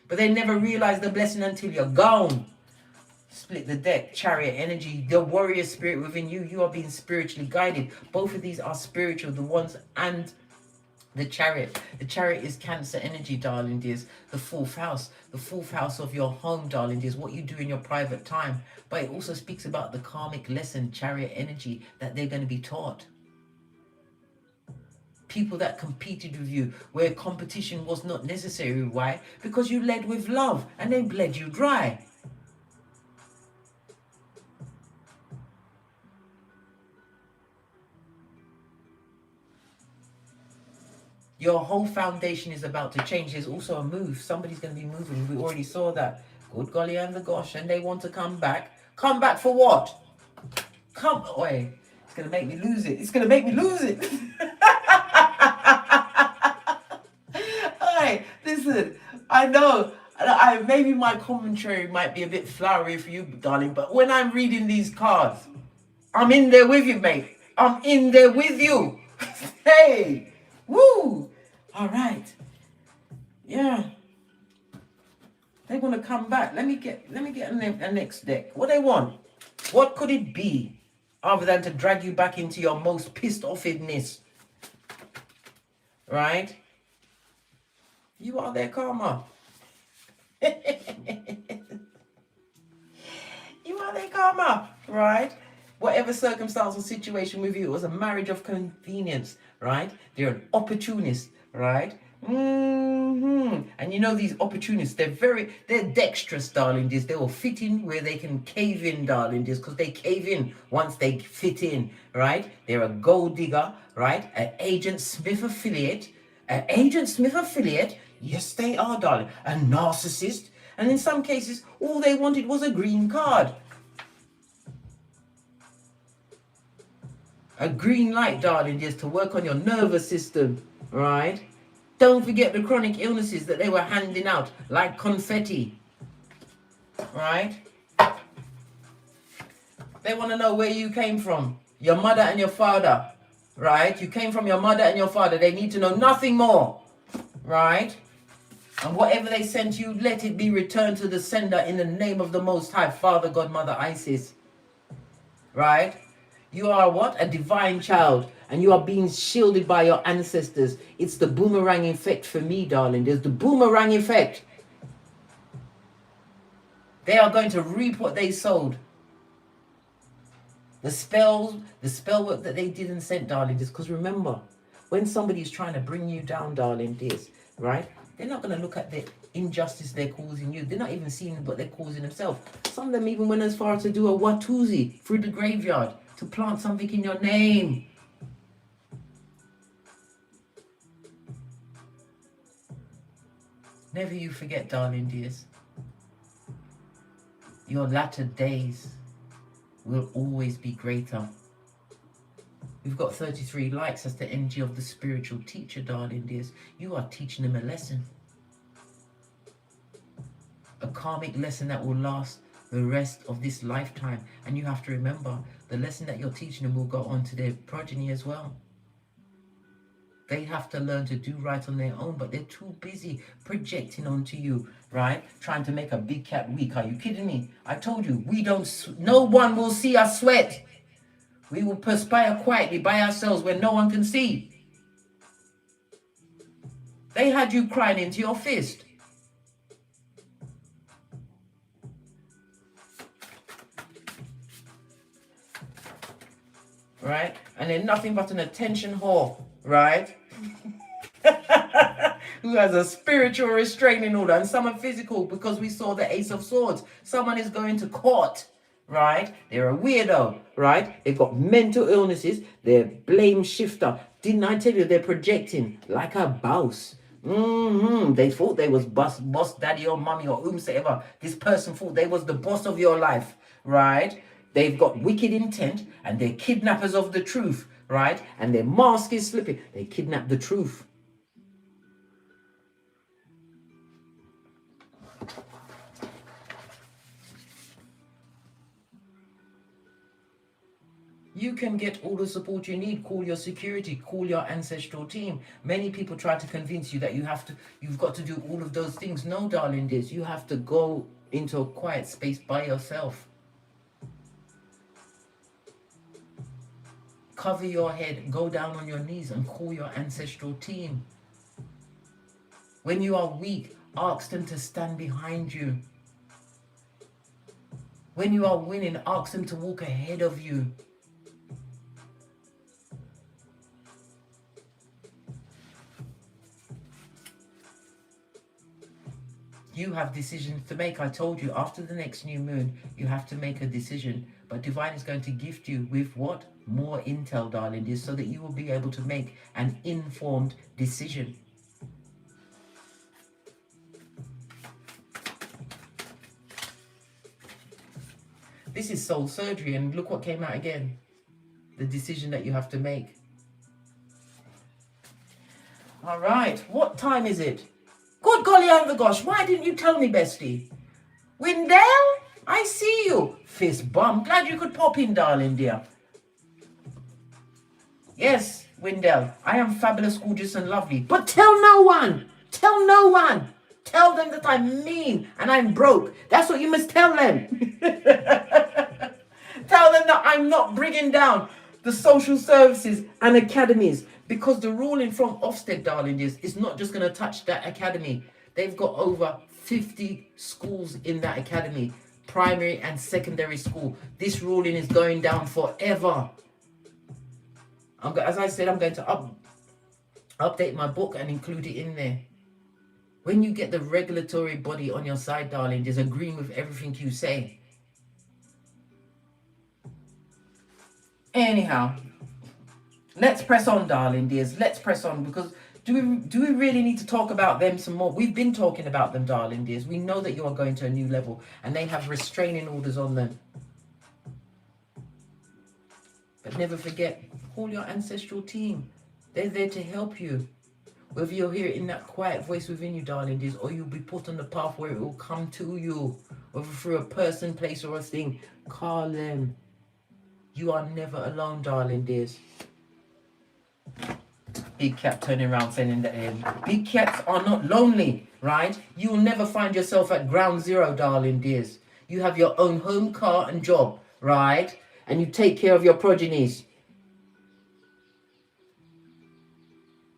But they never realized the blessing until you're gone. Split the deck, chariot energy, the warrior spirit within you. You are being spiritually guided. Both of these are spiritual, the ones and the chariot. The chariot is Cancer energy, darling dears. The fourth house of your home, darling dears. What you do in your private time. But it also speaks about the karmic lesson, chariot energy, that they're going to be taught. People that competed with you where competition was not necessary. Why? Because you led with love and they bled you dry. Your whole foundation is about to change. There's also a move. Somebody's going to be moving. We already saw that. Good golly and the gosh. And they want to come back. Come back for what? Come away. It's going to make me lose it. It's going to make me lose it. Alright, listen. I know. Maybe my commentary might be a bit flowery for you, darling. But when I'm reading these cards, I'm in there with you, mate. I'm in there with you. Hey. Woo. All right. Yeah. They want to come back. Let me get a next deck. What they want? What could it be other than to drag you back into your most pissed offedness? Right? You are their karma. You are their karma, right? Whatever circumstance or situation with you, it was a marriage of convenience, right? They're an opportunist, right? And you know these opportunists, they're dexterous, darling dears. They will fit in where they can cave in, darling dears, because they cave in once they fit in, right? They're a gold digger, right? An Agent Smith affiliate. Yes, they are, darling. A narcissist. And in some cases, all they wanted was a green card. A green light, darling, just to work on your nervous system, right? Don't forget the chronic illnesses that they were handing out like confetti, right? They want to know where you came from. Your mother and your father, right? You came from your mother and your father. They need to know nothing more, right? And whatever they sent you, let it be returned to the sender in the name of the Most High, Father, God, Mother, Isis, right? You are what? A divine child, and you are being shielded by your ancestors. It's the boomerang effect for me, darling. There's the boomerang effect. They are going to reap what they sowed. The spell work that they did and sent, darling, just because remember, when somebody's trying to bring you down, darling, this, right? They're not going to look at the injustice they're causing you. They're not even seeing what they're causing themselves. Some of them even went as far as to do a watusi through the graveyard to plant something in your name. Never you forget, darling dears, your latter days will always be greater. We've got 33 likes. That's the energy of the spiritual teacher, darling dears. You are teaching them a lesson. A karmic lesson that will last the rest of this lifetime. And you have to remember, the lesson that you're teaching them will go on to their progeny as well. They have to learn to do right on their own, but they're too busy projecting onto you, right? Trying to make a big cat weak. Are you kidding me? I told you, no one will see us sweat. We will perspire quietly by ourselves when no one can see. They had you crying into your fist. Right? And they're nothing but an attention whore, right? Who has a spiritual restraining order, and some are physical, because we saw the Ace of Swords. Someone is going to court, right? They're a weirdo, right? They've got mental illnesses. They're blame shifter. Didn't I tell you they're projecting like a boss? They thought they was boss daddy or mommy or whomsoever. This person thought they was the boss of your life, right? They've got wicked intent, and they're kidnappers of the truth, right? And their mask is slipping. They kidnap the truth. You can get all the support you need. Call your security, call your ancestral team. Many people try to convince you that you've got to do all of those things. No, darling dears, you have to go into a quiet space by yourself. Cover your head, go down on your knees and call your ancestral team. When you are weak, ask them to stand behind you. When you are winning, ask them to walk ahead of you. You have decisions to make. I told you, after the next new moon, you have to make a decision. But Divine is going to gift you with what? More intel, darling dear, so that you will be able to make an informed decision. This is soul surgery, and look what came out again. The decision that you have to make. All right, what time is it? Good golly over gosh, why didn't you tell me, bestie? Wendell, I see you. Fist bump. Glad you could pop in, darling dear. Yes, Wendell, I am fabulous, gorgeous, and lovely. But tell no one. Tell no one. Tell them that I'm mean and I'm broke. That's what you must tell them. Tell them that I'm not bringing down the social services and academies, because the ruling from Ofsted, darling, is not just going to touch that academy. They've got over 50 schools in that academy, primary and secondary school. This ruling is going down forever. As I said, I'm going to update my book and include it in there. When you get the regulatory body on your side, darling, just agreeing with everything you say. Anyhow, let's press on, darling dears. Let's press on, because do we really need to talk about them some more? We've been talking about them, darling dears. We know that you are going to a new level, and they have restraining orders on them. But never forget, call your ancestral team. They're there to help you. Whether you'll hear it in that quiet voice within you, darling dears, or you'll be put on the path where it will come to you, whether through a person, place, or a thing, call them. You are never alone, darling dears. Big cat turning around saying in the end, big cats are not lonely, right? You will never find yourself at ground zero, darling dears. You have your own home, car and job, right? And you take care of your progenies.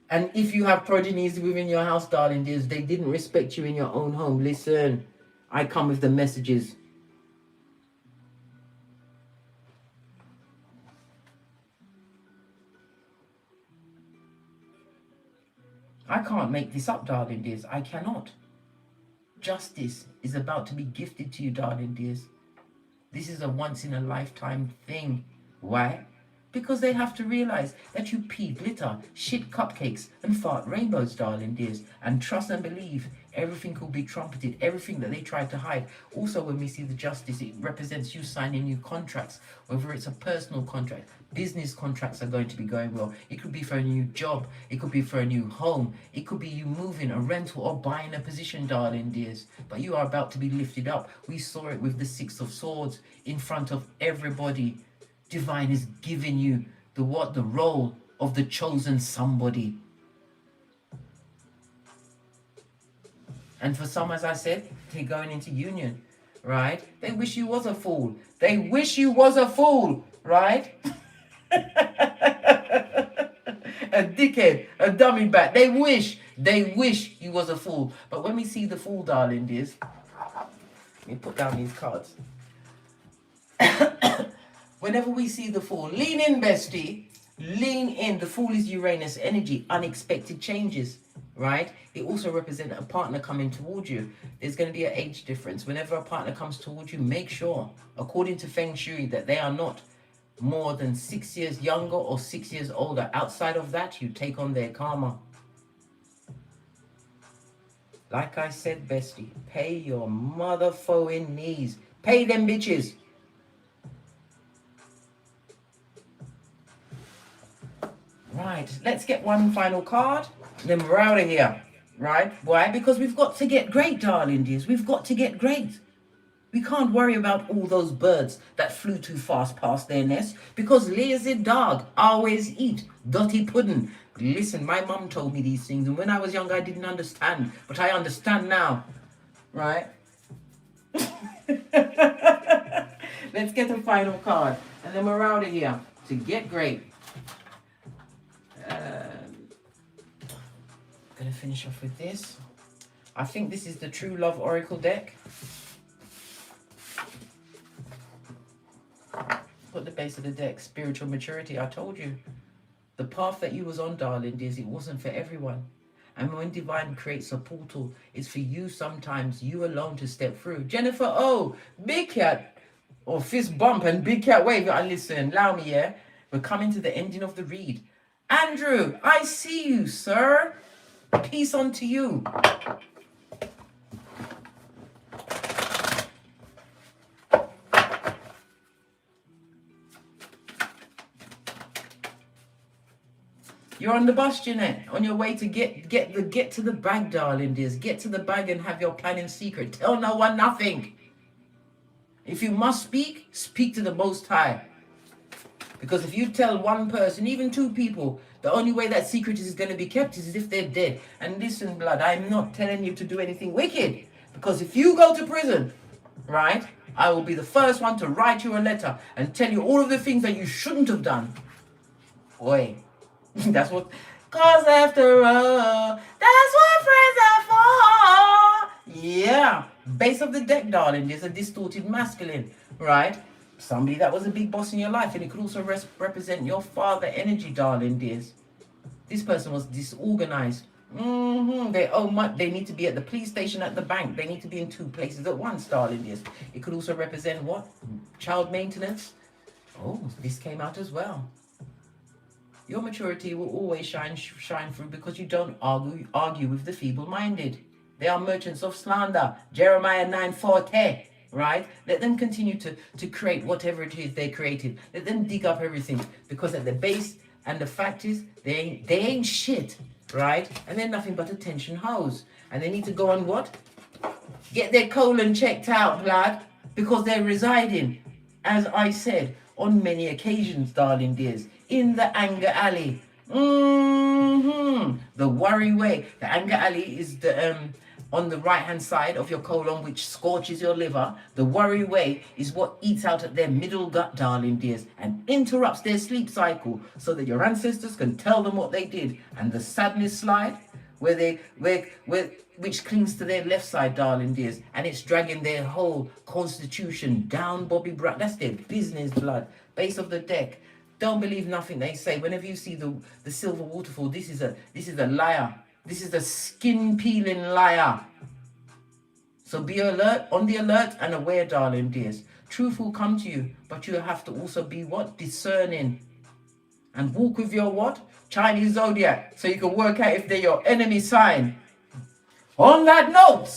And if you have progenies within your house, darling dears, they didn't respect you in your own home. Listen, I come with the messages. I can't make this up, darling dears. I cannot. Justice is about to be gifted to you, darling dears. This is a once-in-a-lifetime thing. Why? Because they have to realize that you pee glitter, shit cupcakes, and fart rainbows, darling dears. And trust and believe, everything will be trumpeted, everything that they tried to hide. Also, when we see the justice, it represents you signing new contracts, whether it's a personal contract. Business contracts are going to be going well. It could be for a new job. It could be for a new home. It could be you moving, a rental, or buying a position, darling dears. But you are about to be lifted up. We saw it with the Six of Swords in front of everybody. Divine is giving you the role of the chosen somebody. And for some, as I said, they're going into union, right? They wish you was a fool. They wish you was a fool, right? A dickhead, a dummy bat. They wish you was a fool. But when we see the fool, darling dears, let me put down these cards. Whenever we see the fool, lean in, bestie. Lean in. The fool is Uranus energy, unexpected changes, right? It also represents a partner coming towards you. There's going to be an age difference. Whenever a partner comes towards you, make sure, according to Feng Shui, that they are not more than 6 years younger or 6 years older. Outside of that, you take on their karma. Like I said, bestie, pay your motherfucking knees. Pay them bitches. Right, let's get one final card, then we're out of here, right? Why? Because we've got to get great, darling dears. We've got to get great. We can't worry about all those birds that flew too fast past their nest, because lazy dog always eat dirty pudding. Listen, my mum told me these things, and when I was young, I didn't understand, but I understand now, right? Let's get a final card, and then we're out of here to get great. Gonna finish off with this. I think this is the True Love Oracle deck. Put the base of the deck, spiritual maturity. I told you, the path that you was on, darling dears, it wasn't for everyone. And when Divine creates a portal, it's for you sometimes, you alone, to step through. Jennifer, oh, big cat, or fist bump and big cat wave. Listen, allow me, yeah? We're coming to the ending of the read. Andrew, I see you, sir. Peace unto you. You're on the bus, Jeanette, on your way to get to the bag, darling dears. Get to the bag and have your plan in secret. Tell no one nothing. If you must speak, speak to the Most High. Because if you tell one person, even two people, the only way that secret is going to be kept is if they're dead. And listen, blood, I'm not telling you to do anything wicked. Because if you go to prison, right, I will be the first one to write you a letter and tell you all of the things that you shouldn't have done. Boy, that's what... Because after all, that's what friends are for. Yeah. Base of the deck, darling, there's a distorted masculine, right? Somebody that was a big boss in your life, and it could also represent your father energy, darling dears. This person was disorganized. They need to be at the police station, at the bank. They need to be in two places at once, darling dears. It could also represent what? Child maintenance. Oh, this came out as well. Your maturity will always shine through, because you don't argue with the feeble-minded. They are merchants of slander. Jeremiah 9:40. Right? Let them continue to create whatever it is they created. Let them dig up everything, because at the base and the fact is they ain't shit, right? And they're nothing but attention hoes. And they need to go on what? Get their colon checked out, blood, because they're residing, as I said, on many occasions, darling dears, in the anger alley. The worry way. The anger alley is the on the right hand side of your colon, which scorches your liver. The worry way is what eats out at their middle gut, darling dears, and interrupts their sleep cycle so that your ancestors can tell them what they did. And the sadness slide, which clings to their left side, darling dears, and it's dragging their whole constitution down Bobby Brown. That's their business, blood. Base of the deck. Don't believe nothing they say. Whenever you see the silver waterfall, this is a liar. This is a skin peeling liar. So be alert, on the alert and aware, darling dears. Truth will come to you, but you have to also be what? Discerning. And walk with your what? Chinese zodiac, so you can work out if they're your enemy sign. On that note,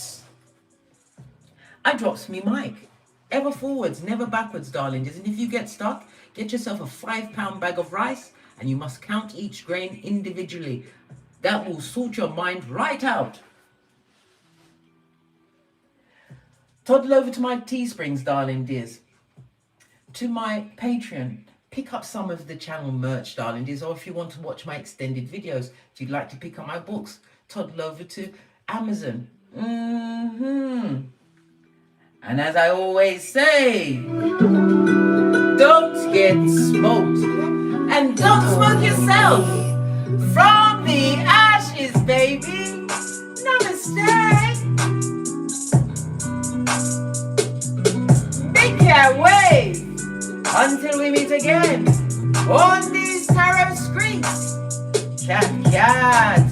I drops me mic. Ever forwards, never backwards, darling. And if you get stuck, get yourself a 5-pound bag of rice and you must count each grain individually. That will sort your mind right out. Toddle over to my Teesprings, darling dears. To my Patreon. Pick up some of the channel merch, darling dears. Or if you want to watch my extended videos, if you'd like to pick up my books, toddle over to Amazon. And as I always say, don't get smoked. And don't smoke yourself. From the ashes, baby. Namaste. Make your way. Until we meet again on these tarot streets. Cat, cat.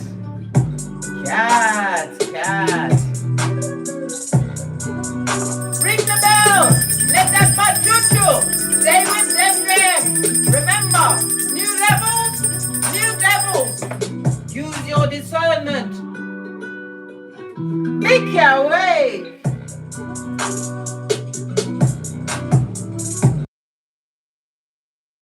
Cat, cat. Ring the bell. Let that butt choo-choo. Stay with them. Remember, new levels, new devils. Use your discernment. Make your way.